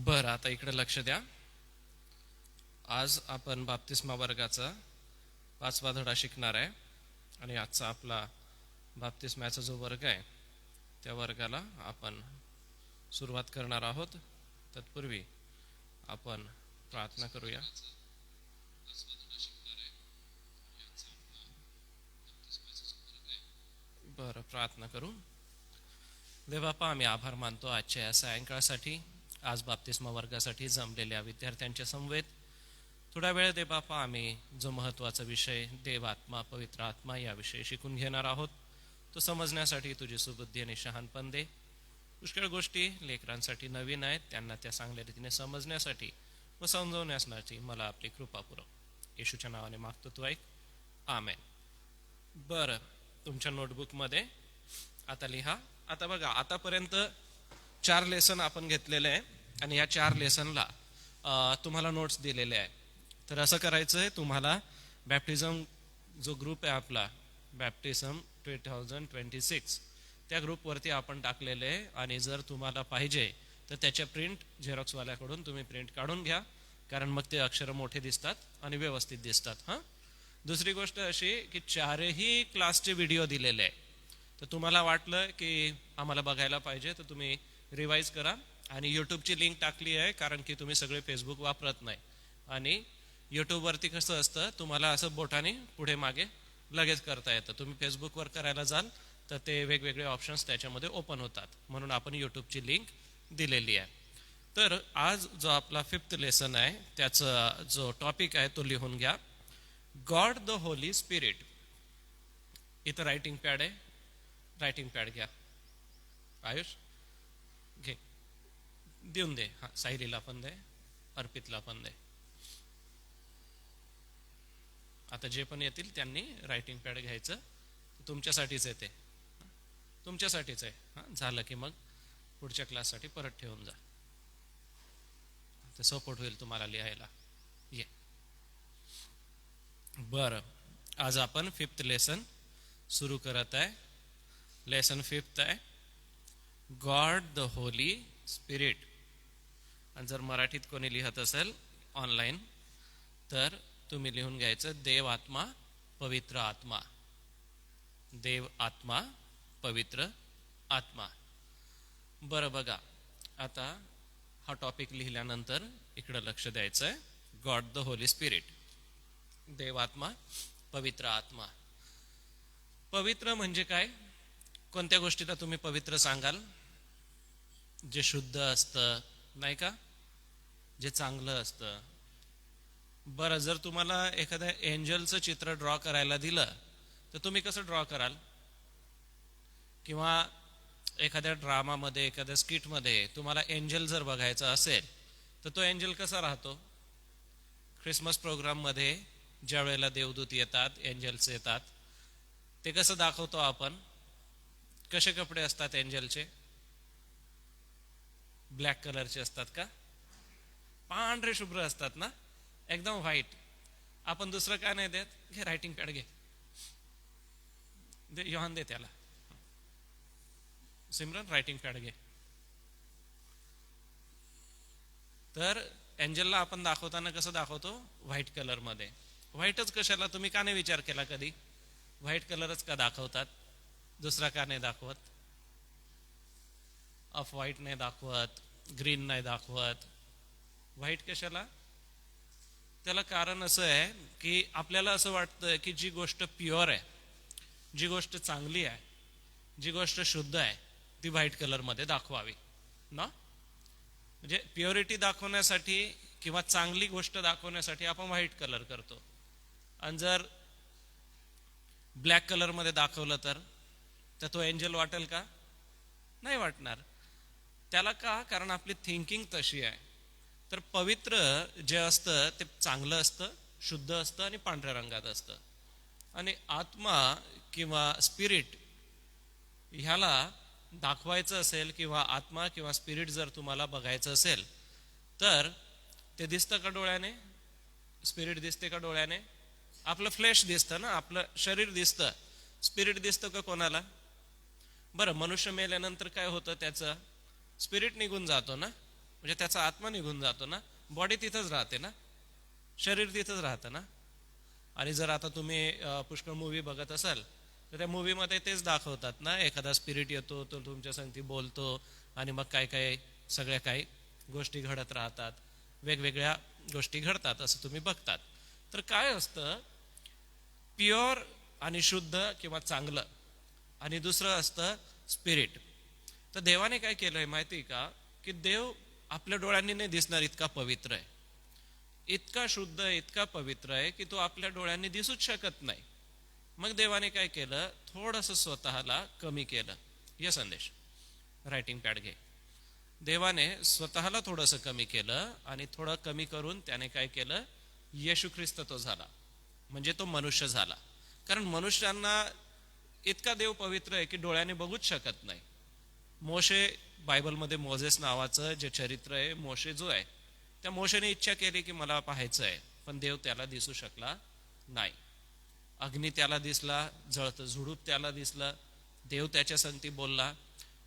बरं, आता इकडे लक्ष द्या. आज आपण बाप्तिस्मा वर्गाचा 5वा धडा शिकणार आहे आणि आजचा आपला बाप्तिस्म्याचा जो वर्ग आहे त्या वर्गाला आपण सुरुवात करणार आहोत. तत्पूर्वी आपण प्रार्थना करूया. बरं, प्रार्थना करू. देवबापा, आम्ही आभार मानतो आजच्या या सायंकाळसाठी, आज बाप्तिस्मा वर्गासाठी जमलेल्या विद्यार्थ्यांच्या समवेत. थोडा वेळ देवबापा आम्ही जो महत्त्वाचा विषय देव आत्मा पवित्र आत्मा याविषयी शिकून घेणार आहोत तो समजण्यासाठी तुझी सुबुद्धी आणि शहाणपण दे. पुष्कळ गोष्टी लेकरांसाठी नवीन आहेत, त्यांना त्या चांगल्या रीतीने समजण्यासाठी व समजवण्यासाठी मला आपली कृपा पुरव. येशूच्या नावाने मागतो, तू ऐक. आमेन. बरं, तुमच्या नोटबुकमध्ये आता लिहा. आता बघा, आतापर्यंत 4 लेसन आपण घेतलेले आहे आणि या 4 लेसनला तुम्हाला नोट्स दिलेले आहे. तर असं करायचं आहे, तुम्हाला बॅप्टिझम जो ग्रुप आहे आपला बॅप्टिझम 2026 त्या ग्रुपवरती आपण टाकलेले आहे आणि जर तुम्हाला पाहिजे तर त्याच्या प्रिंट झेरॉक्सवाल्याकडून तुम्ही प्रिंट काढून घ्या, कारण मग ते अक्षर मोठे दिसतात आणि व्यवस्थित दिसतात. हां, दुसरी गोष्ट अशी की 4ही क्लासचे व्हिडिओ दिलेले आहे. तर तुम्हाला वाटलं की आम्हाला बघायला पाहिजे तर तुम्ही रिवाईज करा. आणि यूट्यूबची लिंक टाकली आहे कारण की तुम्ही सगळे फेसबुक वापरत नाही आणि यूट्यूबवरती कसं असतं, तुम्हाला असं बोटाने पुढे मागे लगेच करता येतं. तुम्ही फेसबुकवर करायला जाल तर ते वेगवेगळे ऑप्शन्स त्याच्यामध्ये ओपन होतात, म्हणून आपण यूट्यूबची लिंक दिलेली आहे. तर आज जो आपला 5th लेसन आहे त्याचा जो टॉपिक आहे तो लिहून घ्या. God the holy spirit. इथं रायटिंग पॅड आहे, रायटिंग पॅड घ्या. आयुष घे, देऊन दे. हा, सायलीला पण दे, अर्पितला पण दे. आता जे पण येतील त्यांनी रायटिंग पॅड घ्यायचं. तुमच्यासाठीच आहे, ते तुमच्यासाठीच आहे. हां, झालं की मग पुढच्या क्लाससाठी परत ठेवून जा, ते सपोर्ट होईल तुम्हाला लिहायला. ये. बरं, आज आपण 5th लेसन सुरू करत आहे. लेसन 5th आहे गॉड द होली स्पिरिट. आणि जर मराठीत कोणी लिहत असेल ऑनलाईन तर तुम्ही लिहून घ्यायचं देव आत्मा पवित्र आत्मा. देव आत्मा पवित्र आत्मा. बरं, बघा, आता हा टॉपिक लिहिल्यानंतर इकडं लक्ष द्यायचं आहे. गॉड द होली स्पिरिट, देव आत्मा पवित्र आत्मा. पवित्र म्हणजे काय? कोणत्या गोष्टीला तुम्ही पवित्र सांगाल? जे शुद्ध असतं, नाही का, जे चांगलं असतं. बरं, जर तुम्हाला एखाद्या एंजलचं चित्र ड्रॉ करायला दिलं तर तुम्ही कसं ड्रॉ कराल? किंवा एखाद्या ड्रामामध्ये एखाद्या स्किटमध्ये तुम्हाला एंजल जर बघायचा असेल तर तो एंजल कसा राहतो? ख्रिसमस प्रोग्राममध्ये ज्या वेळेला देवदूत येतात, एंजल्स येतात, ते कसं दाखवतो आपण? कसे कपडे असतात एंजलचे? ब्लॅक कलरचे असतात का? पांढरे शुभ्र असतात ना, एकदम व्हाईट. आपण दुसरं का नाही देत? घे रायटिंग पॅड, घे दे, योहान दे त्याला. सिमरन, रायटिंग पॅड घे. तर एंजलला आपण दाखवताना कसं दाखवतो? व्हाईट कलर मध्ये. व्हाईटच कशाला? तुम्ही का नाही विचार केला कधी? व्हाईट कलरच का दाखवतात? दुसरा का नाही दाखवत? ऑफ व्हाईट नाही दाखवत, ग्रीन नाही दाखवत, व्हाईट कशाला? त्याला कारण असं आहे की आपल्याला असं वाटतं की जी गोष्ट प्युअर आहे, जी गोष्ट चांगली आहे, जी गोष्ट शुद्ध आहे ती व्हाईट कलरमध्ये दाखवावी ना. म्हणजे प्युरिटी दाखवण्यासाठी किंवा चांगली गोष्ट दाखवण्यासाठी आपण व्हाईट कलर करतो. आणि जर ब्लॅक कलरमध्ये दाखवलं तर तो एंजल वाटेल का? नाही वाटणार. त्याला का? कारण आपली थिंकिंग तशी आहे. तर पवित्र जे असतं ते चांगलं असतं, शुद्ध असतं आणि पांढऱ्या रंगात असतं. आणि आत्मा किंवा स्पिरिट ह्याला दाखवायचं असेल किंवा आत्मा किंवा स्पिरिट जर तुम्हाला बघायचं असेल तर ते दिसतं का डोळ्याने? स्पिरिट दिसते का डोळ्याने? आपलं फ्लेश दिसतं ना, आपलं शरीर दिसतं. स्पिरिट दिसतं का कोणाला? बरं, मनुष्य मेल्यानंतर काय होतं? त्याचं स्पिरिट निघून जातो ना. म्हणजे त्याचा आत्मा निघून जातो ना, बॉडी तिथंच राहते ना, शरीर तिथंच राहतं ना. आणि जर आता तुम्ही पुष्कळ मूवी बघत असाल तर त्या मूवीमध्ये तेच दाखवतात ना, एखादा स्पिरिट येतो तो तुमच्या संगती बोलतो आणि मग काय काय सगळ्या काही गोष्टी घडत राहतात, वेगवेगळ्या गोष्टी घडतात असं तुम्ही बघतात. तर काय असतं, प्युअर आणि शुद्ध किंवा चांगलं, आणि दुसरं असतं स्पिरिट. तर देवाने काय केलंय माहिती का, की देव आपल्या डोळ्यांनी नाही दिसणार इतका पवित्र आहे, इतका शुद्ध, इतका पवित्र आहे की तो आपल्या डोळ्यांनी दिसूच शकत नाही. मग देवाने काय केलं, थोडंसं स्वतःला कमी केलं. हे संदेश रायटिंग पॅड घे. देवाने स्वतःला थोडंसं कमी केलं आणि थोडं कमी करून त्याने काय केलं, येशू ख्रिस्त तो झाला, म्हणजे तो मनुष्य झाला. कारण मनुष्यांना इतका देव पवित्र आहे की डोळ्याने बघूच शकत नाही. मोशे, बायबलमध्ये मोझेस नावाचं जे चरित्र आहे, मोशे जो आहे, त्या मोशेने इच्छा केली की मला पाहायचं आहे, पण देव त्याला दिसू शकला नाही. अग्नी त्याला दिसला, जळतं झुडूप त्याला दिसलं, देव त्याच्या संगती बोलला.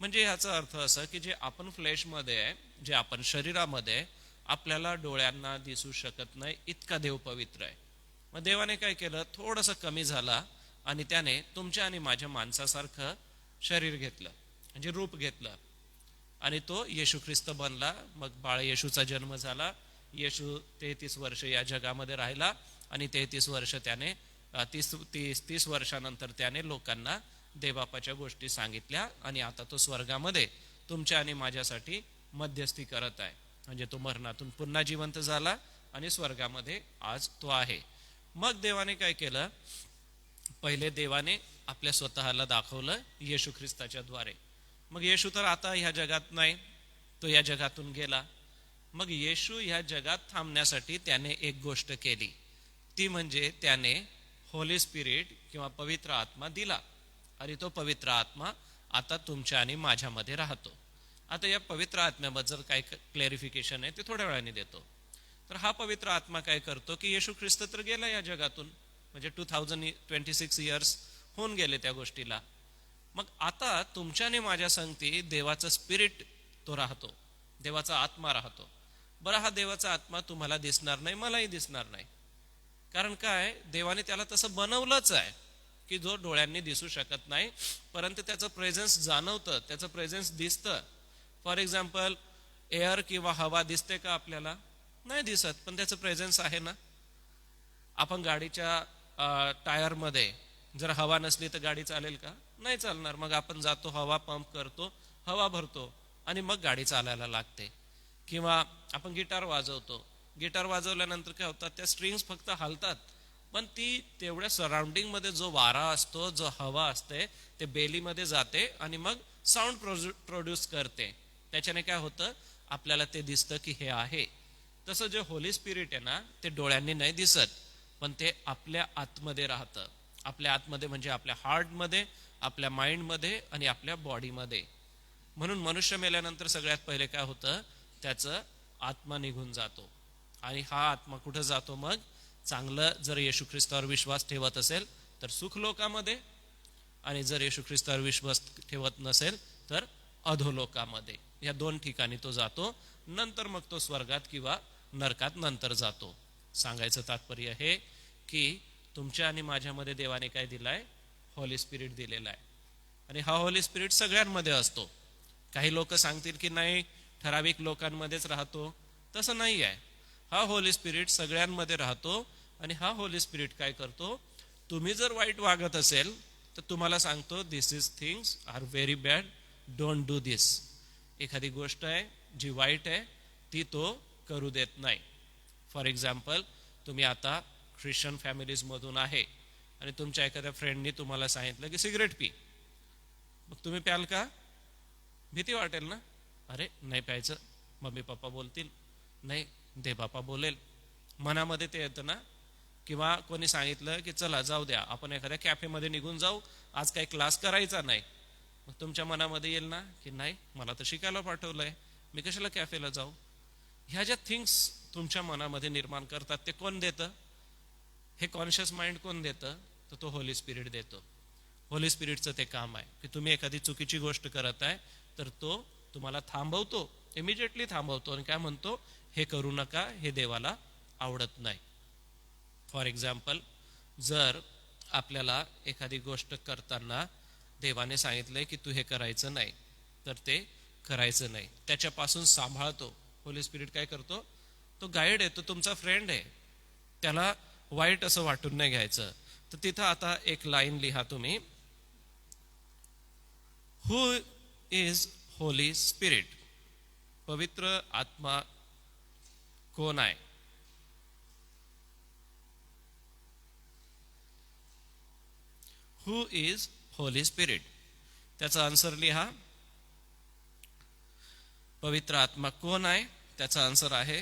म्हणजे ह्याचा अर्थ असा की जे आपण फ्लेशमध्ये आहे, जे आपण शरीरामध्ये आहे, आपल्याला डोळ्यांना दिसू शकत नाही, इतका देव पवित्र आहे. मग देवाने काय केलं, थोडंसं कमी झाला आणि त्याने तुमच्या आणि माझ्या माणसासारखं शरीर घेतलं, म्हणजे रूप घेतलं, आणि तो येशू ख्रिस्त बनला. मग बाळ येशूचा जन्म झाला. येशू 33 वर्ष या जगामध्ये राहिला आणि 33 वर्ष त्याने 30 वर्षानंतर त्याने लोकांना देवबापाच्या गोष्टी सांगितल्या आणि आता तो स्वर्गामध्ये तुमच्या आणि माझ्यासाठी मध्यस्थी करत आहे. म्हणजे तो मरणातून पुन्हा जिवंत झाला आणि स्वर्गामध्ये आज तो आहे. मग देवाने काय केलं, पहिले देवाने आपल्या स्वतःला दाखवलं येशू ख्रिस्ताच्या द्वारे. मग येशू तर आता ह्या जगात नाही, तो या जगातून गेला. मग येशू ह्या जगात थांबण्यासाठी त्याने एक गोष्ट केली, ती म्हणजे त्याने होली स्पिरिट किंवा पवित्र आत्मा दिला, आणि तो पवित्र आत्मा आता तुमच्या आणि माझ्यामध्ये राहतो. आता या पवित्र आत्म्याबद्दल काय क्लॅरिफिकेशन आहे ते थोड्या वेळाने देतो. तर हा पवित्र आत्मा काय करतो की येशू ख्रिस्त तर गेला या जगातून, म्हणजे 2026 इयर्स होऊन गेले त्या गोष्टीला. मग आता तुमच्या आणि माझ्या संगती देवाचा स्पिरिट तो राहतो, देवाचा आत्मा राहतो. बरं, हा देवाचा आत्मा तुम्हाला दिसणार नाही, मलाही दिसणार नाही. कारण काय, देवाने त्याला तसं बनवलंच आहे की जो डोळ्यांनी दिसू शकत नाही, परंतु त्याचं प्रेझेन्स जाणवतं, त्याचं प्रेझेन्स दिसतं. फॉर एक्झाम्पल, एअर किंवा हवा दिसते का आपल्याला? नाही दिसत, पण त्याचं प्रेझेन्स आहे ना. आपण गाडीच्या टायरमध्ये जर हवा नसली तर गाडी चालेल का? नाही चालणार. मग आपण जातो, हवा पंप करतो, हवा भरतो आणि मग गाडी चालायला लागते. किंवा आपण गिटार वाजवतो, गिटार वाजवल्यानंतर काय होतात, त्या स्ट्रिंग्स फक्त हलतात, पण ती तेवढ्या सराउंडिंग मध्ये जो वारा असतो, जो हवा असते, ते बेलीमध्ये जाते आणि मग साऊंड प्रोड्यूस करते. त्याच्याने काय होतं, आपल्याला ते दिसतं की हे आहे. तसं जे होली स्पिरिट आहे ना, ते डोळ्यांनी नाही दिसत, पण ते आपल्या आतमध्ये राहतं. आपल्या आतमध्ये म्हणजे आपल्या हार्टमध्ये, आपल्या माइंडमध्ये आणि आपल्या बॉडीमध्ये. म्हणून मनुष्य मेल्यानंतर सगळ्यात पहिले काय होतं, त्याचं आत्मा निघून जातो. आणि हा आत्मा कुठं जातो मग? चांगलं जर येशू ख्रिस्तावर विश्वास ठेवत असेल तर सुख लोकामध्ये, आणि जर येशू ख्रिस्तावर विश्वास ठेवत नसेल तर अधोलोकामध्ये. या दोन ठिकाणी तो जातो. नंतर मग तो स्वर्गात किंवा नरकात नंतर जातो. सांगायचं तात्पर्य हे की तुमच्या आणि माझ्यामध्ये देवाने काय दिलाय? होली स्पिरिट दिलेला आहे. आणि हा होली स्पिरिट सगळ्यांमध्ये असतो. काही लोक सांगतील की नाही, ठराविक लोकांमध्येच राहतो. तसं नाही आहे. हा होली स्पिरिट सगळ्यांमध्ये राहतो. आणि हा होली स्पिरिट काय करतो, तुम्ही जर वाईट वागत असेल तर तुम्हाला सांगतो, this is things are very bad, don't do this. एखादी गोष्ट आहे जी वाईट आहे ती तो करू देत नाही. फॉर एक्झाम्पल, तुम्ही आता ख्रिश्चन फॅमिलीज मधून आहे आणि तुमच्या एखाद्या फ्रेंडनी तुम्हाला सांगितलं की सिगरेट पी, मग तुम्ही प्याल का? भीती वाटेल ना, अरे नाही प्यायचं, मम्मी पप्पा बोलतील, नाही दे बापा बोलेल, मनामध्ये ते येतं ना. किंवा कोणी सांगितलं की चला जाऊ द्या, आपण एखाद्या कॅफेमध्ये निघून जाऊ, आज काही क्लास करायचा नाही, मग तुमच्या मनामध्ये येईल ना की नाही, मला तर शिकायला पाठवलंय, मी कशाला कॅफेला जाऊ. ह्या ज्या थिंग्स तुमच्या मनामध्ये निर्माण करतात ते कोण देतं? हे कॉन्शियस माइंड कोण देतं? तर तो होली स्पिरिट देतो. होली स्पिरिटचं ते काम आहे की तुम्ही एखादी चुकीची गोष्ट करत आहे तर तो तुम्हाला थांबवतो इमिजिएटली थांबवतो आणि काय म्हणतो, हे करू नका, हे देवाला आवडत नाही. फॉर एक्झाम्पल, जर आपल्याला एखादी गोष्ट करताना देवाने सांगितलंय की तू हे करायचं नाही, तर ते करायचं नाही, त्याच्यापासून सांभाळतो. होली स्पिरिट काय करतो, तो गाईड आहे, तो तुमचा फ्रेंड आहे, त्याला वाईट असं वाटून नाही घ्यायचं. तर तिथं आता एक लाईन लिहा तुम्ही, हु इज होली स्पिरिट, पवित्र आत्मा कोण आहे? हु इज होली स्पिरिट, त्याचा आन्सर लिहा. पवित्र आत्मा कोण आहे, त्याचा आन्सर आहे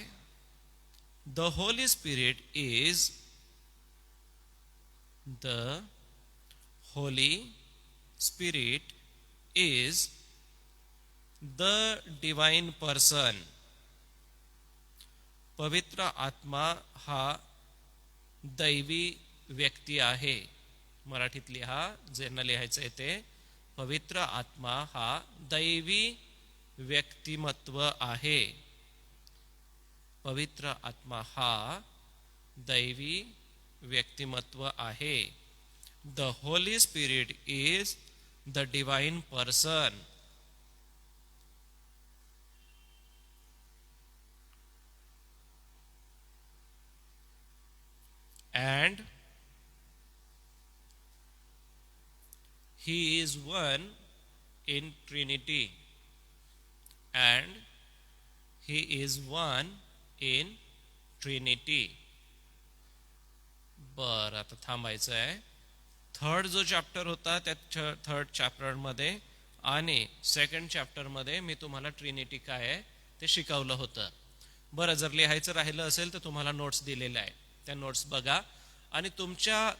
the holy spirit is the holy spirit is the divine person. पवित्र आत्मा हा दैवी व्यक्ती आहे. मराठीत लिहा, ज्यांना लिहायचं आहे ते, पवित्र आत्मा हा दैवी व्यक्तिमत्व आहे. पवित्र आत्मा हा दैवी व्यक्तिमत्व आहे. The holy spirit is the divine person. And he is one in Trinity. And he is one in Trinity. बरं, आता थांबायचं आहे. थर्ड जो चॅप्टर होता त्या थर्ड चॅप्टर मध्ये आणि सेकंड चॅप्टर मध्ये मी तुम्हाला ट्रिनिटी काय आहे ते शिकवलं होतं. बरं, जर लिहायचं राहिलं असेल तर तुम्हाला नोट्स दिलेल्या आहे, त्या नोट्स बघा आणि तुमच्या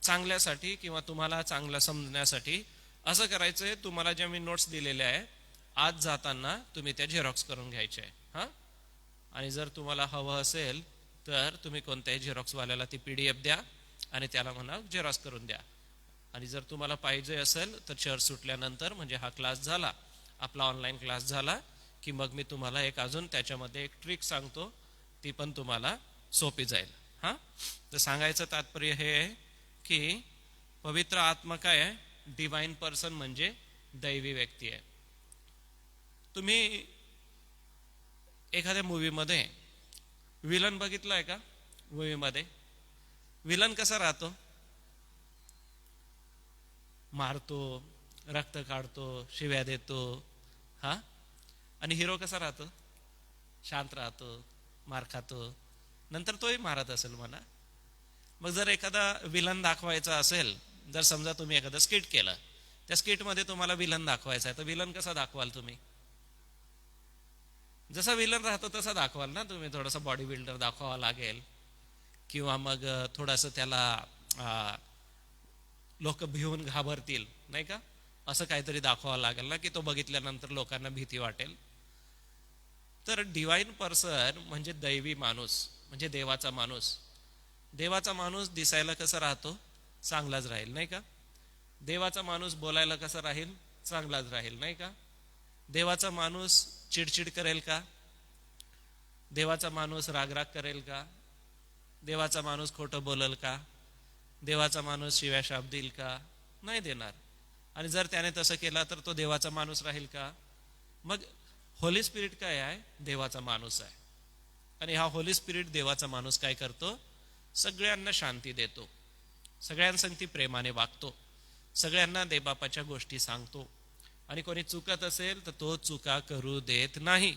चांगल्यासाठी किंवा तुम्हाला चांगलं समजण्यासाठी असं करायचं आहे, तुम्हाला ज्या मी नोट्स दिलेल्या आहे आज जाताना तुम्ही त्या झेरॉक्स करून घ्यायच्या आहे. हां, आणि जर तुम्हाला हवं असेल तर तुम्ही कोणत्याही झेरॉक्सवाल्याला ती PDF द्या आणि त्याला म्हणा झेरॉक्स करून द्या. आणि जर तुम्हाला पाहिजे असेल तर चर्च सुटल्यानंतर, म्हणजे हा क्लास झाला, आपला ऑनलाईन क्लास झाला की मग मी तुम्हाला एक अजून त्याच्यामध्ये एक ट्रिक सांगतो, ती पण तुम्हाला सोपी जाईल. हां, तर सांगायचं तात्पर्य हे आहे की पवित्र आत्मा काय आहे, डिवाइन पर्सन म्हणजे दैवी व्यक्ती आहे. तुम्ही एखाद्या मूवीमध्ये विलन बघितलं आहे का? मूवीमध्ये विलन कसा राहतो, मारतो, रक्त काढतो, शिव्या देतो. हा, आणि हिरो कसा राहतो, शांत राहतो, मार खातो, नंतर तोही मारत असेल म्हणा. मग जर एखादा विलन दाखवायचा असेल, जर समजा तुम्ही एखादं स्किट केलं, त्या स्किटमध्ये तुम्हाला विलन दाखवायचा आहे, तर विलन कसा दाखवाल तुम्ही? जसा विलन राहतो तसा दाखवाल ना तुम्ही. थोडासा बॉडी बिल्डर दाखवावा लागेल किंवा मग थोडंसं त्याला लोक भिवून घाबरतील नाही का, असं काहीतरी दाखवावं लागेल ना, की तो बघितल्यानंतर लोकांना भीती वाटेल. तर डिवाइन पर्सन म्हणजे दैवी माणूस, म्हणजे देवाचा माणूस. देवाचा माणूस दिसायला कसा राहतो, चांगलाच राहील नाही का. देवाचा माणूस बोलायला कसा राहील, चांगलाच राहील नाही का. देवाचा माणूस चिडचिड करेल का? देवाचा माणूस रागराग करेल का? देवाचा माणूस खोटं बोलेल का? देवाचा माणूस शिव्या शाप देईल का? नाही देणार. आणि जर त्याने तसं केला तर तो देवाचा माणूस राहील का? मग होली स्पिरिट काय आहे, देवाचा माणूस आहे. आणि हा होली स्पिरिट देवाचा माणूस काय करतो, सगळ्यांना शांती देतो, सगळ्यांसंगती प्रेमाने वागतो, सगळ्यांना देवबापाच्या गोष्टी सांगतो. आणि कोणी चुकत असेल तर तो चुका करू देत नाही.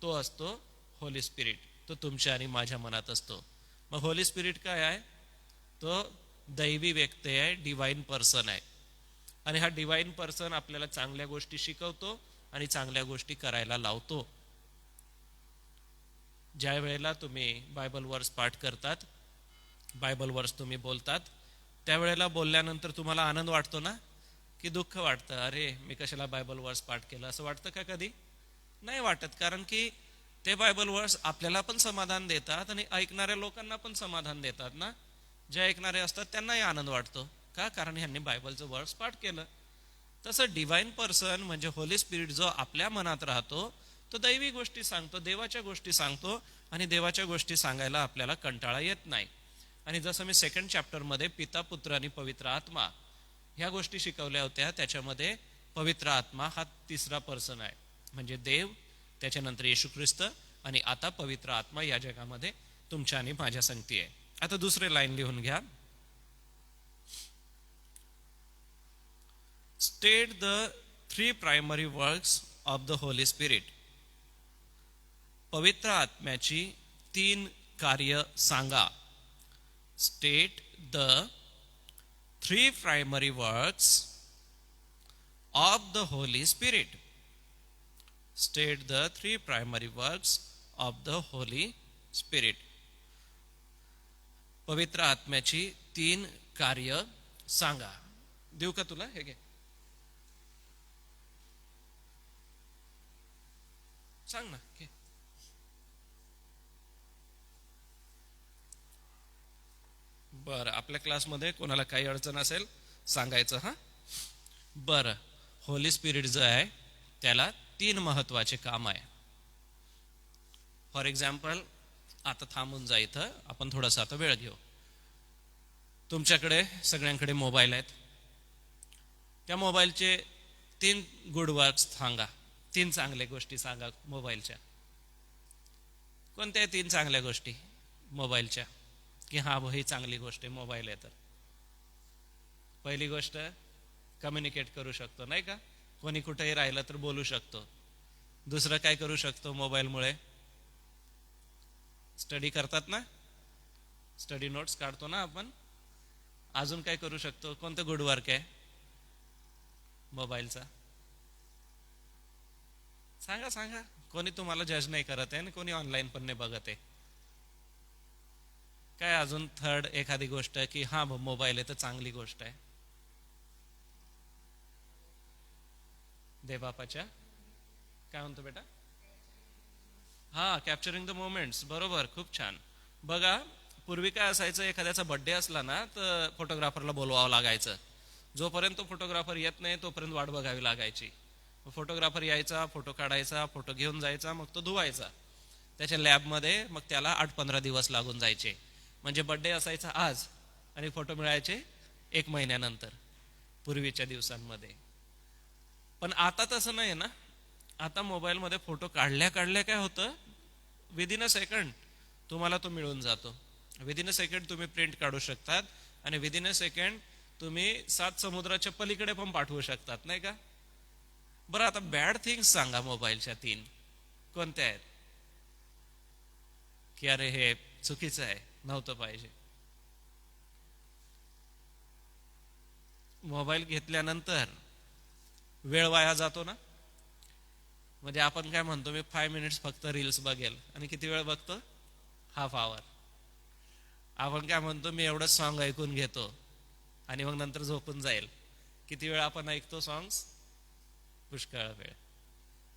तो असतो होली स्पिरिट, तो तुमच्या आणि माझ्या मनात असतो. मग होली स्पिरिट काय आहे, तो दैवी व्यक्ती आहे, डिवाइन पर्सन आहे. आणि हा डिवाइन पर्सन आपल्याला चांगल्या गोष्टी शिकवतो आणि चांगल्या गोष्टी करायला लावतो. ज्या वेळेला तुम्ही बायबल वर्स पाठ करतात, बायबल वर्स तुम्ही बोलतात, त्यावेळेला बोलल्यानंतर तुम्हाला आनंद वाटतो ना, की दुःख वाटतं, अरे मी कशाला बायबल वर्स पाठ केलं, असं वाटतं का कधी? नाही वाटत. कारण की ते बायबल वर्स आपल्याला पण समाधान देतात आणि ऐकणाऱ्या लोकांना पण समाधान देतात ना. जे ऐकणारे असतात त्यांनाही आनंद वाटतो का, कारण ह्यांनी बायबलचं वर्स पाठ केलं. तसं डिवाइन पर्सन म्हणजे होली स्पिरिट जो आपल्या मनात राहतो, तो दैवी गोष्टी सांगतो, देवाच्या गोष्टी सांगतो, आणि देवाच्या गोष्टी सांगायला आपल्याला कंटाळा येत नाही. आणि जसं मी 2nd चॅप्टरमध्ये पिता, पुत्र आणि पवित्र आत्मा ह्या गोष्टी शिकवल्या होत्या, त्याच्यामध्ये पवित्र आत्मा हा 3रा पर्सन आहे, म्हणजे देव, त्याच्यानंतर येशू ख्रिस्त, आणि आता पवित्र आत्मा या जगामध्ये तुमच्या आणि माझ्या संगती आहे. आता दुसरे लाईन लिहून घ्या. State the 3 primary works of the holy spirit. पवित्र आत्म्याची 3 कार्य सांगा. State the 3 primary works of the holy spirit. State the 3 primary works of the holy spirit. पवित्र आत्म्याची 3 कार्य सांगा. देऊ का तुला? हे घे, सांग ना. घे. बरं, आपल्या क्लासमध्ये कोणाला काही अडचण असेल सांगायचं. हा, बरं. होली स्पिरिट जो आहे त्याला 3 महत्वाचे काम आहे. फॉर एक्झाम्पल, आता थांबून जा इथं, आपण थोडासा आता वेळ घेऊ. तुमच्याकडे सगळ्यांकडे मोबाईल आहेत. त्या मोबाईलचे 3 गुड वर्क्स सांगा. 3 चांगल्या गोष्टी सांगा मोबाईलच्या. कोणत्या 3 चांगल्या गोष्टी मोबाईलच्या, की हा ही चांगली गोष्ट आहे मोबाईल आहे तर? पहिली गोष्ट, कम्युनिकेट करू शकतो, नाही का? कोणी कुठेही राहिलं तर बोलू शकतो. दुसरं काय करू शकतो मोबाईलमुळे? स्टडी करतात ना, स्टडी नोट्स काढतो ना आपण. अजून काय करू शकतो? कोणतं गुड वर्क आहे मोबाईलचा? सांगा सांगा. कोणी तुम्हाला जज नाही करत आहे आणि कोणी ऑनलाईन पण नाही बघत आहे. काय अजून 3rd एखादी गोष्ट की हा मोबाईल आहे तर चांगली गोष्ट आहे? देवबापाच्या काय म्हणतो बेटा? हा, कॅप्चरिंग द मोमेंट्स. बरोबर, खूप छान. बघा, पूर्वी काय असायचं, एखाद्याचा बर्थडे असला ना तर फोटोग्राफरला बोलवावं लागायचं. जोपर्यंत फोटोग्राफर येत नाही तोपर्यंत वाट बघावी लागायची. फोटोग्राफर यायचा, फोटो काढायचा, फोटो घेऊन जायचा, मग तो धुवायचा त्याच्या लॅबमध्ये. मग त्याला 8-15 दिवस लागून जायचे. म्हणजे बर्थडे असायचा आज आणि फोटो मिळायचे 1 महिन्यानंतर, पूर्वीच्या दिवसांमध्ये. पण आता तसं नाही ना. आता मोबाईलमध्ये फोटो काढल्या काढल्या काय होतं, विदिन अ सेकंड तुम्हाला तो मिळून जातो. विदिन अ सेकंड तुम्ही प्रिंट काढू शकतात आणि विदिन अ सेकंड तुम्ही 7 समुद्राच्या पलीकडे पण पाठवू शकतात, नाही का? बरं, आता बॅड थिंग्स सांगा मोबाईलच्या 3. कोणत्या आहेत की अरे हे चुकीचं आहे, नव्हतं पाहिजे? मोबाईल घेतल्यानंतर वेळ वाया जातो ना. म्हणजे आपण काय म्हणतो, मी 5 मिनिट्स फक्त रील्स बघेल, आणि किती वेळ बघतो? ½ आवर. आपण काय म्हणतो, मी एवढंच सॉन्ग ऐकून घेतो आणि मग नंतर झोपून जाईल. किती वेळ आपण ऐकतो सॉंग्स? पुष्कळ वेळ.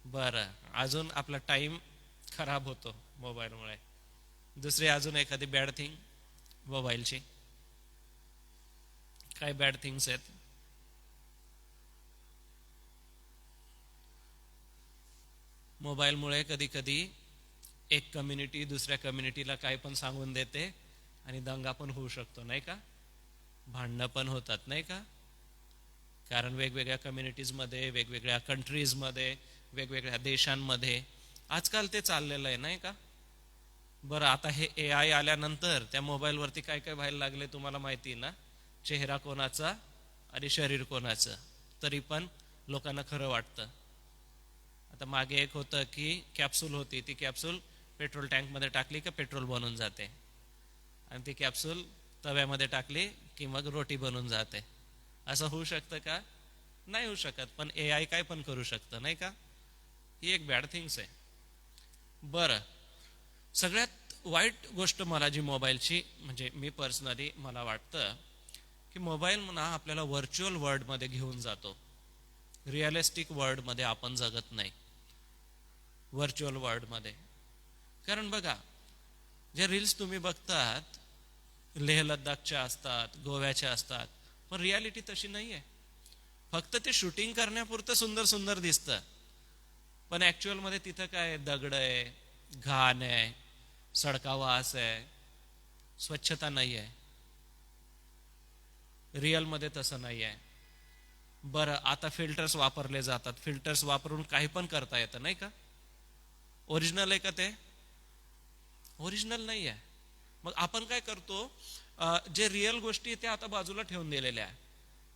बरं, अजून आपला टाइम खराब होतो मोबाईलमुळे. दुसरी अजून एखादी बॅड थिंग मोबाईलची? काय बॅड थिंग्स आहेत? मोबाईलमुळे कधी कधी एक कम्युनिटी दुसऱ्या कम्युनिटीला काय पण सांगून देते आणि दंगा पण होऊ शकतो, नाही का? भांडणं पण होतात, नाही का? कारण वेगवेगळ्या कम्युनिटीजमध्ये, वेगवेगळ्या कंट्रीजमध्ये, वेगवेगळ्या देशांमध्ये आजकाल ते चाललेलं आहे, नाही का? बरं, आता हे AI आल्यानंतर त्या मोबाईलवरती काय काय व्हायला लागले तुम्हाला माहिती ना. चेहरा कोणाचा आणि शरीर कोणाचं, तरी पण लोकांना खरं वाटतं. आता मागे एक होतं की कॅप्सूल होती, ती कॅप्सूल पेट्रोल टँकमध्ये टाकली का पेट्रोल बनून जाते, आणि ती कॅप्सूल तव्यामध्ये टाकली की मग रोटी बनून जाते. असं होऊ शकतं का? नाही होऊ शकत. पण AI काय पण करू शकतं, नाही का? ही एक बॅड थिंग्स आहे. बरं, सगळ्यात वाईट गोष्ट मला जी मोबाईलची, म्हणजे मी पर्सनली मला वाटतं की मोबाईल म्हणा आपल्याला व्हर्च्युअल वर्ल्डमध्ये घेऊन जातो. रिअलिस्टिक वर्ल्डमध्ये आपण जगत नाही, व्हर्च्युअल वर्ल्डमध्ये. कारण बघा, जे रील्स तुम्ही बघतात लेह लद्दाखच्या असतात, गोव्याच्या असतात, पण रियालिटी तशी नाही आहे. फक्त ते शूटिंग करण्यापुरतं सुंदर सुंदर दिसतं. पण ऍक्च्युअल मध्ये तिथं काय दगड आहे, घाण आहे, सडका वास आहे, स्वच्छता नाही आहे. रिअल मध्ये तसं नाही आहे. बरं, आता फिल्टर्स वापरले जातात, फिल्टर्स वापरून काही पण करता येतं नाही का? ओरिजिनल आहे का ते? ओरिजिनल नाही आहे. मग आपण काय करतो, जे रिअल गोष्टी त्या आता बाजूला ठेवून दिलेल्या आहे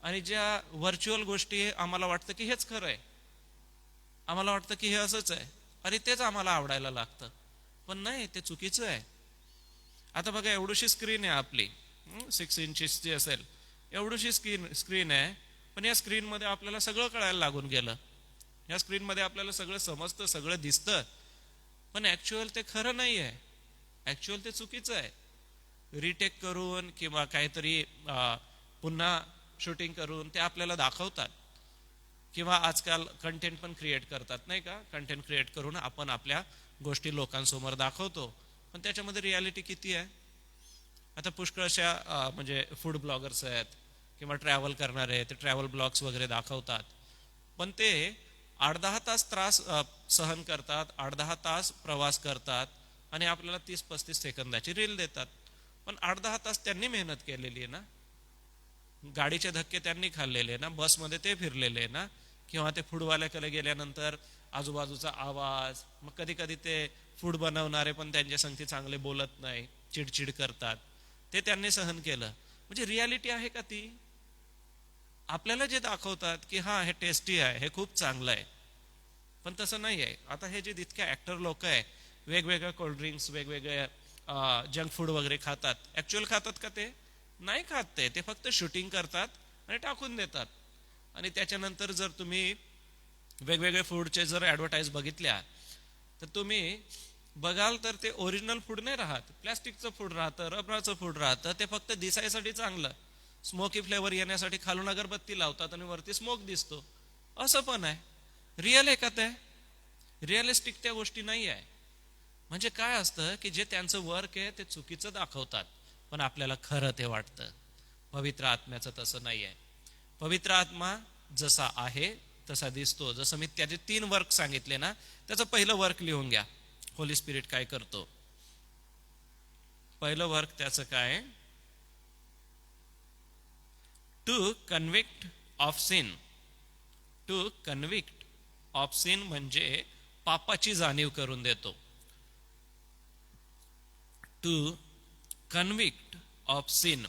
आणि ज्या व्हर्च्युअल गोष्टी आम्हाला वाटतं की हेच खरं आहे, आम्हाला वाटतं की हे असंच आहे आणि तेच आम्हाला आवडायला लागतं, पण नाही, ते चुकीचं आहे. आता बघा, एवढीशी स्क्रीन आहे आपली, 6 इंचची असेल, एवढीशी स्क्रीन आहे, पण या स्क्रीनमध्ये आपल्याला सगळं कळायला लागून गेलं. या स्क्रीनमध्ये आपल्याला सगळं समजतं, सगळं दिसतं, पण ऍक्च्युअल ते खरं नाही आहे, ऍक्च्युअल ते चुकीचं आहे. रिटेक करून किंवा काहीतरी पुन्हा शूटिंग करून ते आपल्याला दाखवतात, किंवा आजकाल कंटेंट पण क्रिएट करतात नाही का? कंटेंट क्रिएट करून आपण आपल्या गोष्टी लोकांसमोर दाखवतो, पण त्याच्यामध्ये रियालिटी किती आहे? आता पुष्कळशा म्हणजे फूड ब्लॉगर्स आहेत किंवा ट्रॅव्हल करणारे, ते ट्रॅव्हल ब्लॉग्स वगैरे दाखवतात, पण ते 8-10 तास त्रास सहन करतात, 8-10 तास प्रवास करतात आणि आपल्याला 30-35 सेकंदाची रील देतात. पण 8-10 तास त्यांनी मेहनत केलेली आहे ना, गाडीचे धक्के त्यांनी खाल्लेले ना, बसमध्ये ते फिरलेले ना, किंवा ते फूडवाल्याकडे गेल्यानंतर आजूबाजूचा आवाज, मग कधी कधी ते फूड बनवणारे पण त्यांच्या संगती चांगले बोलत नाही, चिडचिड करतात, ते त्यांनी सहन केलं. म्हणजे रियालिटी आहे का ती? आपल्याला जे दाखवतात की हा हे टेस्टी आहे, हे खूप चांगलं आहे, पण तसं नाही आहे. आता हे जे जितके ऍक्टर लोक आहे, वेगवेगळ्या कोल्ड्रिंक्स, वेगवेगळे जंक फूड वगैरे खातात, ऍक्च्युअल खातात का? ते नाही खात. ते फक्त शूटिंग करतात आणि टाकून देतात. आणि त्याच्यानंतर जर तुम्ही वेगवेगळे फूडचे जर ऍडव्हर्टाईज बघितल्या, तर तुम्ही बघाल तर ते ओरिजिनल फूड नाही राहत, प्लॅस्टिकचं फूड राहतं, रबराचं फूड राहतं. ते फक्त दिसायसाठी चांगलं, स्मोकी फ्लेवर येण्यासाठी खालून अगरबत्ती लावतात आणि वरती स्मोक दिसतो, असं पण आहे. रिअल आहे का ते? रिअलिस्टिक त्या गोष्टी नाही आहे. म्हणजे काय असतं की जे त्यांचं वर्क आहे ते चुकीचं दाखवतात, पण आपल्याला खरं ते वाटतं. पवित्र आत्म्याचं तसं नाही आहे. पवित्र आत्मा जसा आहे तसा दिसतो. जसं मी त्याचे 3 वर्क सांगितले ना, त्याचं पहिलं वर्क लिहून घ्या. होली स्पिरिट काय करतो? पहिलं वर्क त्याचं काय? To convict of sin. To convict of sin म्हणजे पापाची जाणीव करून देतो. टू कन्व्हिक्ट ऑफ सिन,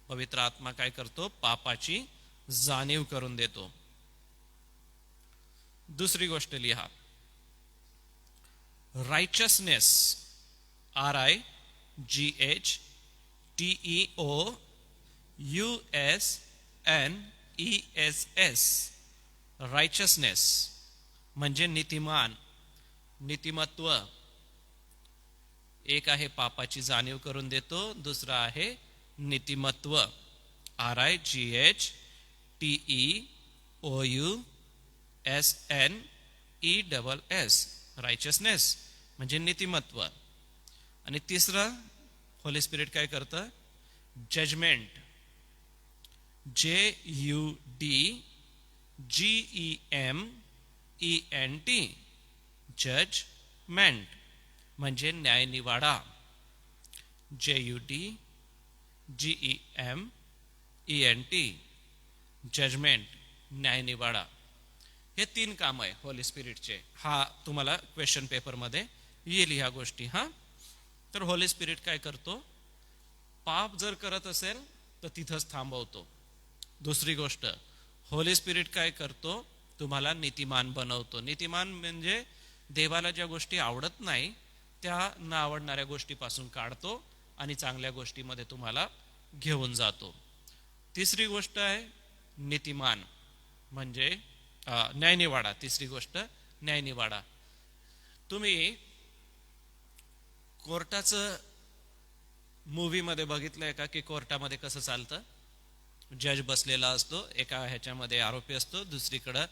पवित्र आत्मा काय करतो? पापाची जाणीव करून देतो. दुसरी गोष्ट लिहा, रायचसनेस, RIGHTEOUSNESS. रायचसनेस म्हणजे नीतिमान, नीतिमत्व. एक आहे पापाची जाणीव करून देतो, दुसरा आहे नीतिमत्व. RIGHTEOUSNESS, रायचसनेस म्हणजे नीतिमत्व. आणि तिसरं होली स्पिरिट काय करतं? जजमेंट. JUDGEMENT, जजमेंट म्हणजे न्यायनिवाडा. JUDGEMENT, judgement, न्यायनिवाडा. हे 3 काम आहे होली स्पिरिटचे. हा तुम्हाला क्वेश्चन पेपर मध्ये येईल ह्या गोष्टी. हा, तर होली स्पिरिट काय करतो? पाप जर करत असेल तर तिथंच थांबवतो. दुसरी गोष्ट, होली स्पिरिट काय करतो? तुम्हाला नीतिमान बनवतो. नीतिमान म्हणजे देवाला ज्या गोष्टी आवडत नाही त्या न आवडणाऱ्या गोष्टीपासून काढतो आणि चांगल्या गोष्टीमध्ये तुम्हाला घेऊन जातो. तिसरी गोष्ट आहे नीतिमान म्हणजे न्यायनिवाडा. तिसरी गोष्ट न्यायनिवाडा. तुम्ही कोर्टाचं मूवी मध्ये बघितलंय का की कोर्टामध्ये कसं चालतं? जज बसलेला असतो, एका ह्याच्यामध्ये आरोपी असतो, दुसरीकडं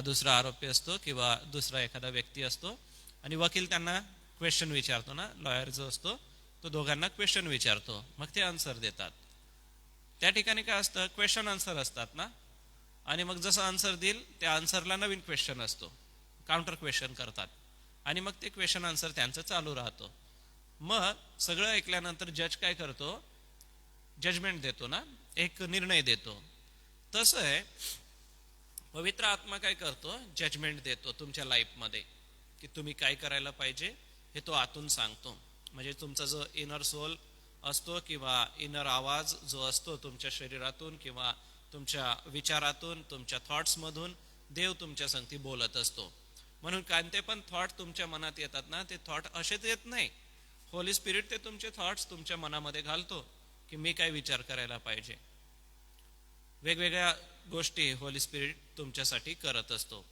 दुसरा आरोपी असतो किंवा दुसरा एखादा व्यक्ती असतो, आणि वकील त्यांना क्वेश्चन विचारतो ना, लॉयर जो असतो तो दोघांना क्वेश्चन विचारतो, मग ते आन्सर देतात. त्या ठिकाणी काय असतं? क्वेश्चन आन्सर असतात ना, आणि मग जसं आन्सर देईल त्या आन्सरला नवीन क्वेश्चन असतो. काउंटर क्वेश्चन करतात आणि मग ते क्वेश्चन आन्सर त्यांचं चालू राहतं. मग सगळं ऐकल्यानंतर जज काय करतो, जजमेंट देतो ना, एक निर्णय देतो. तसं आहे पवित्र आत्मा काय करतो, जजमेंट देतो तुमच्या लाईफमध्ये की तुम्ही काय करायला पाहिजे हे तो आतून सांगतो. म्हणजे तुमचा जो इनर सोल असतो किंवा इनर आवाज जो असतो तुमच्या शरीरातून किंवा तुमच्या विचारातून, तुमच्या थॉट्समधून देव तुमच्या संगती बोलत असतो. म्हणून कोणते पण थॉट तुमच्या मनात येतात ना, ते थॉट असेच येत नाही. होली स्पिरिट ते तुमचे थॉट्स तुमच्या मनामध्ये घालतो की मी काय विचार करायला पाहिजे. वेगवेगळ्या गोष्टी होली स्पिरिट तुमच्यासाठी करत असतो.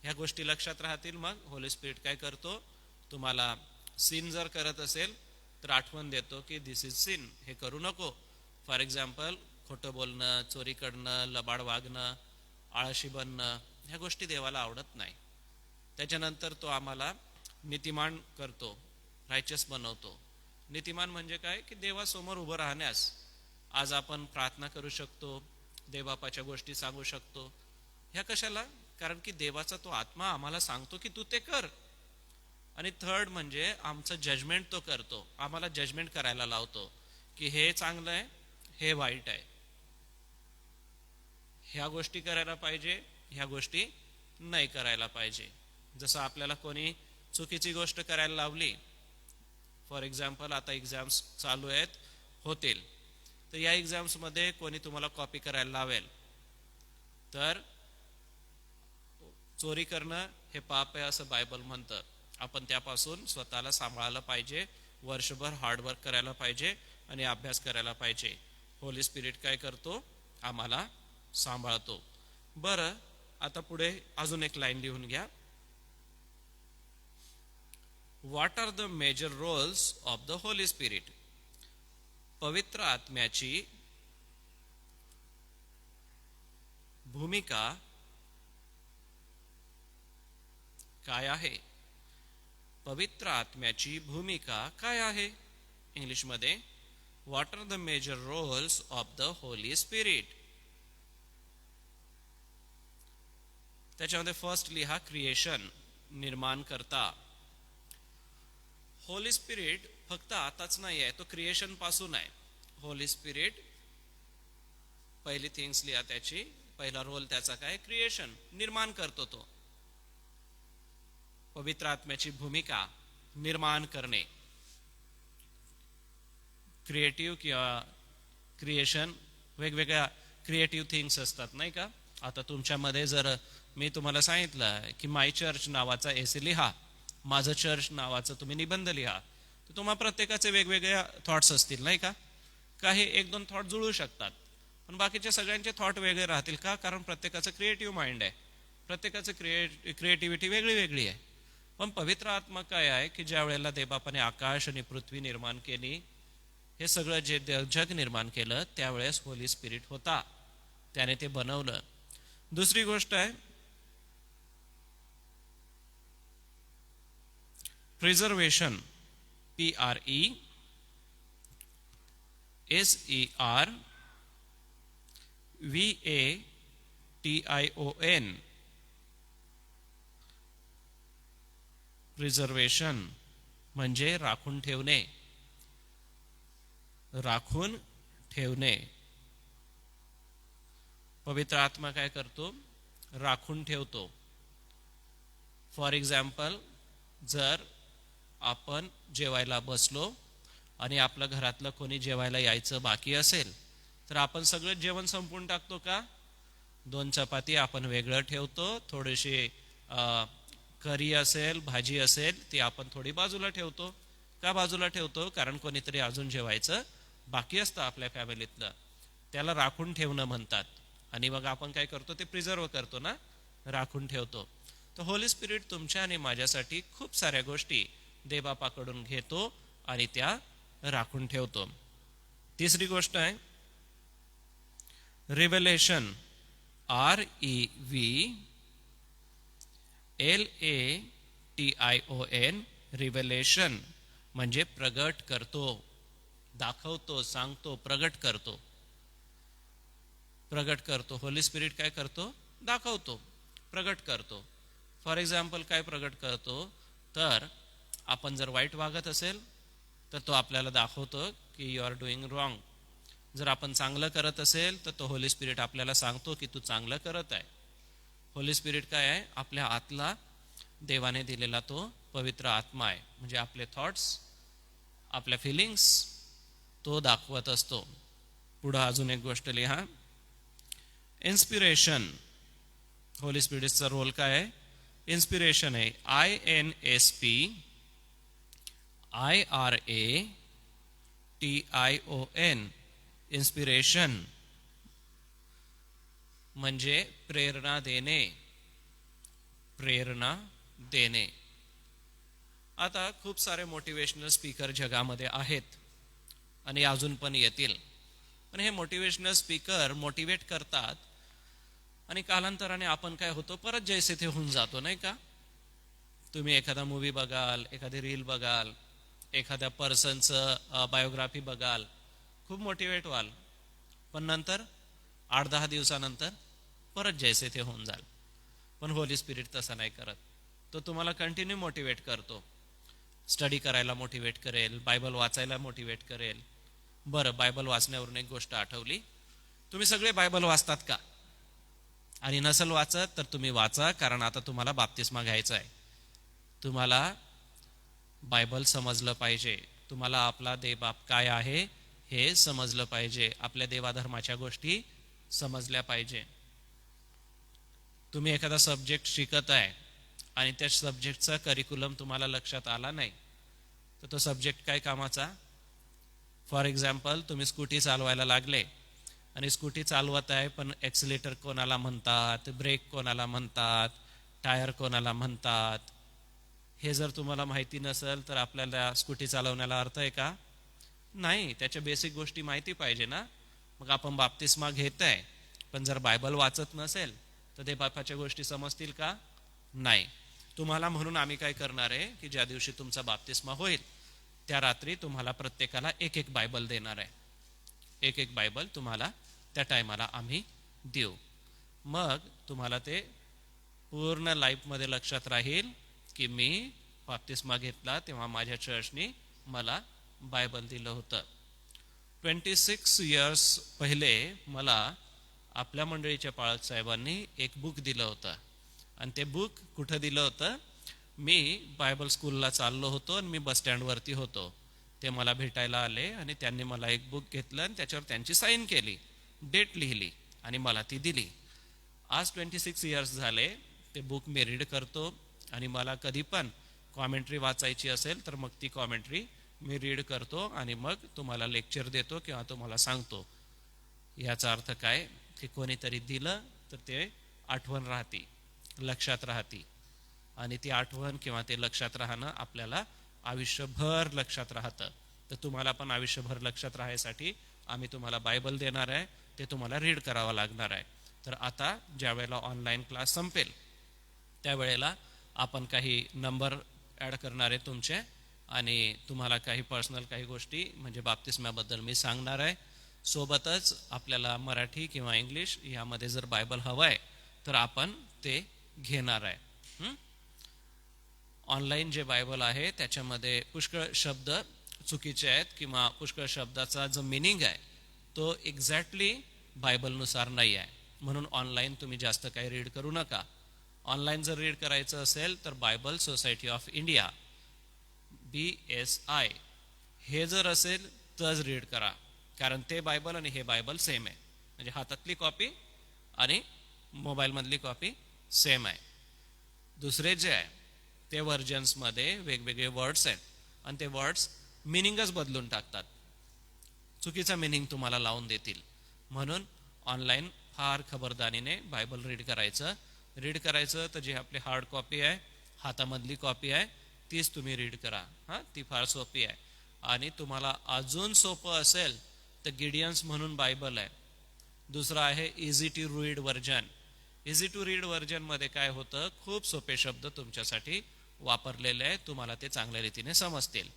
ह्या गोष्टी लक्षात राहतील. मग होली स्पिरिट काय करतो, तुम्हाला सिन जर करत असेल तर आठवण देतो की दिस इज सिन, हे करू नको. फॉर एक्झाम्पल खोटं बोलणं, चोरी करणं, लबाड वागणं, आळशी बनणं, ह्या गोष्टी देवाला आवडत नाही. त्याच्यानंतर तो आम्हाला नीतिमान करतो, रायचस बनवतो. नीतिमान म्हणजे काय की देवासमोर उभं राहण्यास आज आपण प्रार्थना करू शकतो, देवबापाच्या गोष्टी सांगू शकतो. ह्या कशाला, कारण की देवाचा तो आत्मा आम्हाला सांगतो की तू ते कर. आणि थर्ड म्हणजे आमचं जजमेंट तो करतो, आम्हाला जजमेंट करायला लावतो की हे चांगलं आहे, हे वाईट आहे, ह्या गोष्टी करायला पाहिजे, ह्या गोष्टी नाही करायला पाहिजे. जसं आपल्याला कोणी चुकीची गोष्ट करायला लावली, फॉर एक्झाम्पल आता एक्झाम्स चालू आहेत, होतील, तर या एक्झाम्समध्ये कोणी तुम्हाला कॉपी करायला लावेल तर चोरी करणं हे पाप आहे असं बायबल म्हणतं. आपण त्यापासून स्वतःला सांभाळायला पाहिजे, वर्षभर हार्डवर्क करायला पाहिजे आणि अभ्यास करायला पाहिजे. होली स्पिरिट काय करतो, आम्हाला सांभाळतो. बरं, आता पुढे अजून एक लाईन लिहून घ्या. What are the major roles of the holy spirit. पवित्र आत्म्याची भूमिका काय आहे. पवित्र आत्म्याची भूमिका काय आहे. इंग्लिशमध्ये what are the major roles of the holy spirit. त्याच्यामध्ये फर्स्ट लिहा क्रिएशन, निर्माण करता. होली स्पिरिट फक्त आताच नाही आहे, तो क्रिएशन पासून आहे. होली स्पिरिट पहिली थिंग्स लिहा त्याची, पहिला रोल त्याचा काय, क्रिएशन, निर्माण करतो तो. पवित्र आत्म्याची भूमिका निर्माण करणे. क्रिएटिव्ह किंवा क्रिएशन, वेगवेगळ्या क्रिएटिव्ह थिंग्स असतात नाही का. आता तुमच्यामध्ये जर मी तुम्हाला सांगितलं की माय चर्च नावाचा एसे लिहा, माझं चर्च नावाचं तुम्ही निबंध लिहा, तर तुम्हाला प्रत्येकाचे वेगवेगळ्या थॉट्स असतील नाही का. काही एक दोन थॉट जुळू शकतात, पण बाकीच्या सगळ्यांचे थॉट वेगळे राहतील का, कारण प्रत्येकाचं क्रिएटिव्ह माइंड आहे, प्रत्येकाचं क्रिएटिव्हिटी वेगळी वेगळी आहे. पण पवित्र आत्मा काय आहे की ज्या वेळेला देवबापाने आकाश आणि पृथ्वी निर्माण केली, हे सगळं जे जग निर्माण केलं, त्यावेळेस होली स्पिरिट होता, त्याने ते बनवलं. दुसरी गोष्ट आहे प्रिझर्वेशन, PRESERVATION. प्रिझर्वेशन म्हणजे राखून ठेवणे, राखून ठेवणे. पवित्र आत्मा काय करतो, राखून ठेवतो. फॉर एक्झाम्पल, जर आपण जेवायला बसलो आणि आपल्या घरातलं कोणी जेवायला यायचं बाकी असेल, तर आपण सगळं जेवण संपवून टाकतो का. 2 चपाती आपण वेगळं ठेवतो, थोडीशी करी असेल, भाजी असेल, ती आपण थोडी बाजूला ठेवतो का. बाजूला ठेवतो कारण कोणीतरी अजून जेवायचं बाकी असतं आपल्या फॅमिलीतलं, त्याला राखून ठेवणं म्हणतात. आणि मग आपण काय करतो, ते प्रिझर्व करतो ना, राखून ठेवतो. तर होली स्पिरिट तुमच्या आणि माझ्यासाठी खूप साऱ्या गोष्टी देवबापाकडून घेतो आणि त्या राखून ठेवतो. तिसरी गोष्ट आहे रिव्हेलेशन, REVELATION. रिव्हेलेशन म्हणजे प्रगट करतो, दाखवतो, सांगतो, प्रगट करतो. प्रगट करतो. होली स्पिरिट काय करतो, दाखवतो, प्रगट करतो. फॉर एक्झाम्पल काय प्रगट करतो, तर आपण जर वाईट वागत असेल तर तो आपल्याला दाखवतो की यू आर डुईंग रॉंग. जर आपण चांगलं करत असेल तर तो होली स्पिरिट आपल्याला सांगतो की तू चांगलं करत आहे. होली स्पिरिट काय आहे? आपल्या आतला देवाने दिलेला तो पवित्र आत्मा आहे. म्हणजे आपले थॉट्स, आपल्या फिलिंग्स तो दाखवत असतो. पुढं अजून एक गोष्ट लिहा, इन्स्पिरेशन. होली स्पिरिटचा रोल काय आहे? इन्स्पिरेशन आहे. INSPIRATION. इन्स्पिरेशन म्हणजे प्रेरणा देणे. प्रेरणा देणे. आता खूप सारे मोटिवेशनल स्पीकर जगामध्ये आहेत आणि अजून पण येतील. पण हे मोटिवेशनल स्पीकर मोटिवेट करतात आणि कालांतराने आपण काय होतो, परत जैसे ते होऊन जातो, नाही का? तुम्ही एखादा मूवी बघाल, एखादी रील बघाल, एखाद्या पर्सनचं बायोग्राफी बघाल, खूप मोटिवेट व्हाल, पण नंतर 8-10 दिवसानंतर परत जैसे ते होऊन जाल. पण होली स्पिरिट तसं नाही करत. तो तुम्हाला कंटिन्यू मोटिवेट करतो. स्टडी करायला मोटिवेट करेल, बायबल वाचायला मोटिवेट करेल. बरं, बायबल वाचण्यावरून एक गोष्ट आठवली. तुम्ही सगळे बायबल वाचतात का? आणि नसल वाचत तर तुम्ही वाचा, कारण आता तुम्हाला बाप्तिस्मा घ्यायचा आहे. तुम्हाला बायबल समजलं पाहिजे. तुम्हाला आपला देवबाप काय आहे हे समजलं पाहिजे. आपल्या देवाधर्माच्या गोष्टी समजल्या पाहिजे. तुम्ही एखादा सब्जेक्ट शिकत आहे आणि त्या सब्जेक्टचा करिक्युलम तुम्हाला लक्षात आला नाही, तर तो सब्जेक्ट काय कामाचा? फॉर एक्झाम्पल, तुम्ही स्कूटी चालवायला लागले आणि स्कूटी चालवत आहे, पण ॲक्सिलेटर कोणाला म्हणतात, ब्रेक कोणाला म्हणतात, टायर कोणाला म्हणतात, हे जर तुम्हाला माहिती नसेल तर आपल्याला स्कूटी चालवण्याला अर्थ आहे का? नाही. त्याच्या बेसिक गोष्टी माहिती पाहिजे ना. मग आपण बाप्तिस्मा घेत आहे, पण जर बायबल वाचत नसेल तर ते बापाच्या गोष्टी समजतील का? नाही. तुम्हाला म्हणून आम्ही काय करणार आहे की ज्या दिवशी तुमचा बाप्तिस्मा होईल त्या रात्री तुम्हाला प्रत्येकाला एक एक बायबल देणार आहे. एक एक बायबल तुम्हाला त्या टायमाला आम्ही देऊ. मग तुम्हाला ते पूर्ण लाईफमध्ये लक्षात राहील की मी बाप्तिस्मा घेतला तेव्हा माझ्या चर्चनी मला बायबल दिलं होतं. 26 इयर्स पहिले मला आपल्या मंडळीच्या पाळक साहेबांनी एक बुक दिलं होतं. आणि ते बुक कुठं दिलं होतं? मी बायबल स्कूलला चाललो होतो आणि मी बस स्टँडवरती होतो. ते मला भेटायला आले आणि त्यांनी मला एक बुक घेतलं आणि त्याच्यावर त्यांची साईन केली, डेट लिहिली आणि मला ती दिली. आज 26 इयर्स झाले. ते बुक मी रीड करतो आणि मला कधी पण कॉमेंट्री वाचायची असेल तर मग ती कॉमेंट्री मी रीड करतो आणि मग तुम्हाला लेक्चर देतो किंवा तुम्हाला सांगतो. याचा अर्थ काय की कोणीतरी दिलं तर ते आठवण राहते, लक्षात राहते. आणि ती आठवण किंवा ते लक्षात राहणं आपल्याला आयुष्यभर लक्षात राहतं. तर तुम्हाला पण आयुष्यभर लक्षात राहायसाठी आम्ही तुम्हाला बायबल देणार आहे. ते तुम्हाला रीड करावं लागणार आहे. तर आता ज्या वेळेला ऑनलाईन क्लास संपेल त्यावेळेला आपण काही नंबर ॲड करणार आहे तुमचे आणि तुम्हाला काही पर्सनल काही गोष्टी म्हणजे बाप्तिस्म्याबद्दल मी सांगणार आहे. सोबतच आपल्याला मराठी किंवा इंग्लिश यामध्ये जर बायबल हवं आहे तर आपण ते घेणार आहे. ऑनलाईन जे बायबल आहे त्याच्यामध्ये पुष्कळ शब्द चुकीचे आहेत किंवा पुष्कळ शब्दाचा जो मिनिंग आहे तो एक्झॅक्टली बायबलनुसार नाही आहे. म्हणून ऑनलाईन तुम्ही जास्त काही रीड करू नका. ऑनलाईन जर रीड करायचं असेल तर Bible society of India BSI हे जर असेल तरच रीड करा, कारण ते बायबल आणि हे बायबल सेम आहे. म्हणजे हातातली कॉपी आणि मोबाईलमधली कॉपी सेम आहे. दुसरे जे आहे ते व्हर्जन्समध्ये वेगवेगळे वर्ड्स आहेत आणि ते वर्ड्स मिनिंगच बदलून टाकतात, चुकीचा मिनिंग तुम्हाला लावून देतील. म्हणून ऑनलाईन फार खबरदारीने बायबल रीड करायचं तर जी आपली हार्ड कॉपी आहे, हातामधली कॉपी आहे, तीच तुम्ही रीड करा. ती फार सोपी आहे. आणि तुम्हाला अजून सोपं असेल तर गिडियन्स म्हणून बायबल आहे. दुसरा आहे easy to read version. Easy to read व्हर्जनमध्ये काय होतं, खूप सोपे शब्द तुमच्यासाठी वापरलेले आहेत, तुम्हाला ते चांगल्या रीतीने समजतील.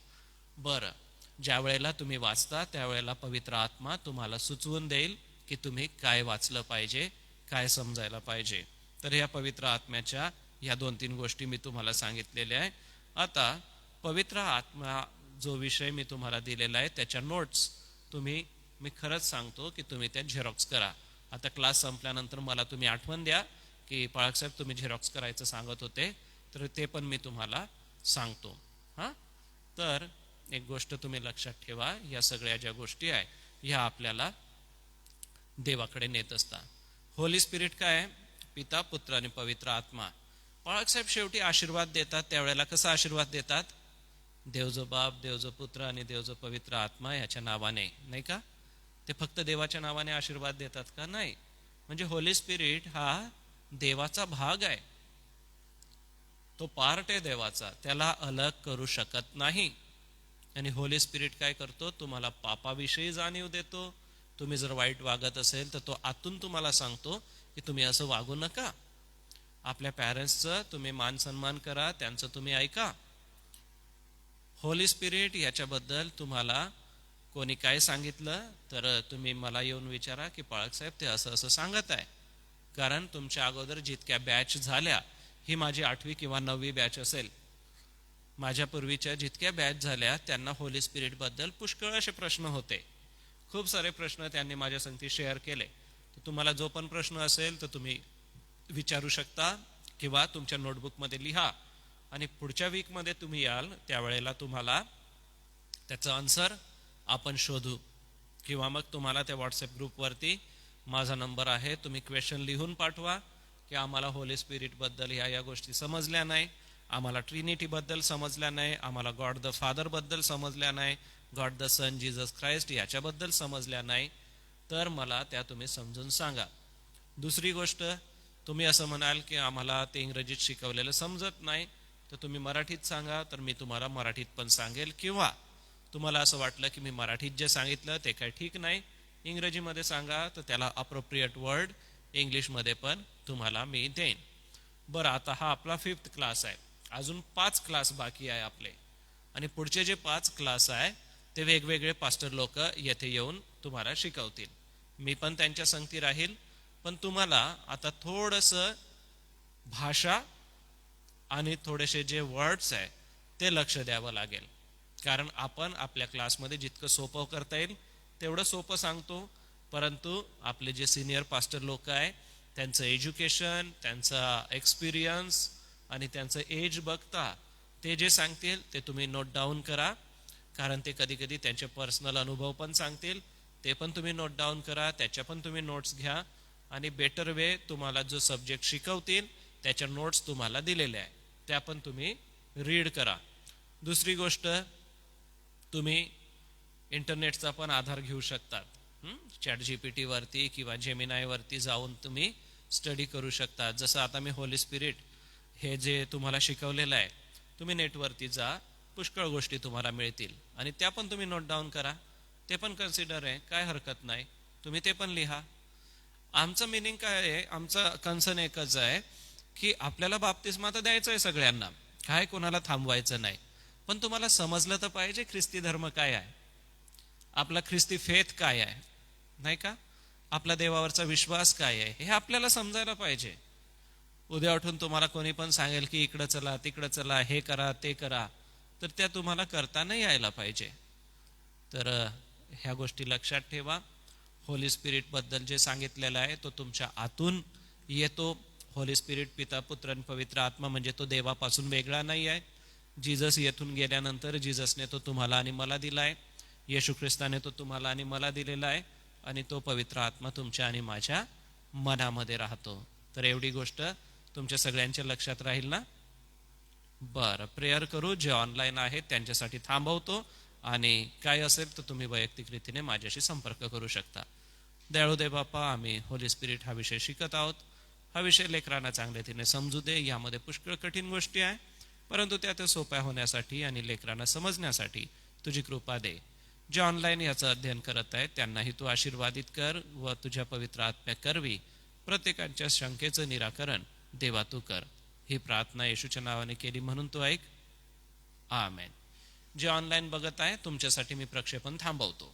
बरं, ज्या वेळेला तुम्ही वाचता त्यावेळेला पवित्र आत्मा तुम्हाला सुचवून देईल की तुम्ही काय वाचलं पाहिजे, काय समजायला पाहिजे. तर ह्या पवित्र आत्म्याच्या या 2-3 गोष्टी मी तुम्हाला सांगितलेल्या आहे. आता पवित्र आत्मा जो विषय मी तुम्हाला दिलेला आहे त्याच्या नोट्स मी खरंच सांगतो की तुम्ही त्या झेरॉक्स करा. आता क्लास संपल्यानंतर मला तुम्ही आठवण द्या की पाळक साहेब तुम्ही झेरॉक्स करायचं सांगत होते, तर ते पण मी तुम्हाला सांगतो. हां, तर एक गोष्ट तुम्ही लक्षात ठेवा, या सगळ्या ज्या गोष्टी आहे ह्या आपल्याला देवाकडे नेत असतात. होली स्पिरिट काय आहे? पिता, पुत्र आणि पवित्र आत्मा. पाळक साहेब शेवटी आशीर्वाद देतात, त्यावेळेला कसा आशीर्वाद देतात? देवजो बाप, देवजो पुत्र आणि देवजो पवित्र आत्मा याच्या नावाने, नाही का? ते फक्त देवाच्या नावाने आशीर्वाद देतात का? नाही. म्हणजे होली स्पिरिट हा देवाचा भाग आहे, तो पार्ट आहे देवाचा, त्याला अलग करू शकत नाही. आणि होली स्पिरिट काय करतो? तुम्हाला पापाविषयी जाणीव देतो. तुम्ही जर वाईट वागत असेल तर तो आतून तुम्हाला सांगतो की तुम्ही असं वागू नका. आपल्या पॅरेंट्सचं तुम्ही मान सन्मान करा, त्यांचं तुम्ही ऐका. होली स्पिरिट याच्याबद्दल तुम्हाला कोणी काय सांगितलं तर तुम्ही मला येऊन विचारा की पाळक साहेब ते असं असं सांगत आहे. कारण तुमच्या अगोदर जितक्या बॅच झाल्या, ही माझी 8वी किंवा 9वी बॅच असेल, माझ्या पूर्वीच्या जितक्या बॅच झाल्या त्यांना होली स्पिरिट बद्दल पुष्कळ असे प्रश्न होते. खूप सारे प्रश्न त्यांनी माझ्या संगती शेअर केले. तर तुम्हाला जो पण प्रश्न असेल तर तुम्ही विचारू शकता किंवा तुमच्या नोटबुकमध्ये लिहा आणि पुढच्या वीकमध्ये तुम्ही याल त्यावेळेला तुम्हाला त्याचं आन्सर आपण शोधू. किंवा मग तुम्हाला त्या व्हॉट्सअप ग्रुपवरती माझा नंबर आहे, तुम्ही क्वेश्चन लिहून पाठवा की आम्हाला होली स्पिरिट बद्दल ह्या गोष्टी समजल्या नाही, आम्हाला ट्रिनिटी बद्दल समजल्या नाही, आम्हाला गॉड द फादर बद्दल समजल्या नाही, God the son Jesus Christ याच्याबद्दल समजल्या नाही, तर मला त्या तुम्ही समजून सांगा. दुसरी गोष्ट, तुम्ही असं म्हणाल की आम्हाला ते इंग्रजीत शिकवलेलं समजत नाही, तर तुम्ही मराठीत सांगा, तर मी तुम्हाला मराठीत पण सांगेल. किंवा तुम्हाला असं वाटलं की मी मराठीत जे सांगितलं ते काही ठीक नाही, इंग्रजीमध्ये सांगा, तर त्याला अप्रोप्रिएट वर्ड इंग्लिशमध्ये पण तुम्हाला मी देईन. बरं, आता हा आपला 5th क्लास आहे. अजून 5 क्लास बाकी आहे आपले, आणि पुढचे जे 5 क्लास आहे ते वेगवेगळे पास्टर लोक येथे येऊन तुम्हाला शिकवतील. मी पण त्यांच्या संगती राहील, पण तुम्हाला आता थोडंसं भाषा आणि थोडेसे जे वर्ड्स आहे ते लक्ष द्यावं लागेल. कारण आपण आपल्या क्लासमध्ये जितकं सोपं करता येईल तेवढं सोपं सांगतो, परंतु आपले जे सिनियर पास्टर लोक आहे त्यांचं एज्युकेशन, त्यांचा एक्सपिरियन्स आणि त्यांचं एज बघता ते जे सांगतील ते तुम्ही नोट डाऊन करा. कारण ते कधी कधी त्यांचे पर्सनल अनुभव पण सांगतील, ते पण तुम्ही नोट डाऊन करा, त्याच्या पण तुम्ही नोट्स घ्या. आणि बेटर वे तुम्हाला जो सब्जेक्ट शिकवतील त्याच्या नोट्स तुम्हाला दिलेल्या आहे त्या पण तुम्ही रीड करा. दुसरी गोष्ट, तुम्ही इंटरनेटचा पण आधार घेऊ शकतात. ChatGPT वरती किंवा जेमिनाय वरती जाऊन तुम्ही स्टडी करू शकता. जसं आता मी होली स्पिरिट हे जे तुम्हाला शिकवलेलं आहे, तुम्ही नेटवरती जा, पुष्कळ गोष्टी तुम्हाला मिळतील आणि त्या पण तुम्ही नोट डाऊन करा. ते पण कन्सिडर आहे, काय हरकत नाही, तुम्ही ते पण लिहा. आमचं मिनिंग काय आहे, आमचं कन्सर्न एकच आहे की आपल्याला बाप्तिस्मा तर द्यायचं आहे सगळ्यांना, काय कोणाला थांबवायचं नाही. पण तुम्हाला समजलं तर पाहिजे ख्रिस्ती धर्म काय आहे, आपला ख्रिस्ती फेथ काय आहे, नाही का, आपला देवावरचा विश्वास काय आहे, हे आपल्याला समजायला पाहिजे. उद्या उठून तुम्हाला कोणी पण सांगेल की इकडं चला तिकडं चला, हे करा ते करा, तर त्या तुम्हाला करता नाही यायला पाहिजे. तर ह्या गोष्टी लक्षात ठेवा. होली स्पिरिट बद्दल जे सांगितलेलं आहे तो तुमच्या आतून येतो. होली स्पिरिट पिता, पुत्र आणि पवित्र आत्मा म्हणजे तो देवापासून वेगळा नाही आहे. जीजस येथून गेल्यानंतर जीजसने तो तुम्हाला आणि मला दिला आहे, येशू ख्रिस्ताने तो तुम्हाला आणि मला दिलेला आहे, आणि तो पवित्र आत्मा तुमच्या आणि माझ्या मनामध्ये राहतो. तर एवढी गोष्ट तुमच्या सगळ्यांच्या लक्षात राहील ना? बरं, प्रेयर करू. जे ऑनलाईन आहेत त्यांच्यासाठी थांबवतो, आणि काय असेल तर तुम्ही वैयक्तिक रीतीने माझ्याशी संपर्क करू शकता. दयाळू देव बाप्पा, आम्ही होली स्पिरिट हा विषय शिकत आहोत. हा विषय लेकरांना चांगल्या रीतीने समजू दे. यामध्ये पुष्कळ कठीण गोष्टी आहे, परंतु त्या सोप्या होण्यासाठी आणि लेकरांना समजण्यासाठी तुझी कृपा दे. जे ऑनलाईन याचं अध्ययन करत आहेत त्यांनाही तू आशीर्वादित कर व तुझ्या पवित्र आत्म्या करवी प्रत्येकाच्या शंकेचं निराकरण देवा तू कर. ही प्रार्थना येशूच्या नावाने केली म्हणून तू ऐक. आमेन. जे ऑनलाईन बघत आहे तुमच्यासाठी मी प्रक्षेपण थांबवतो.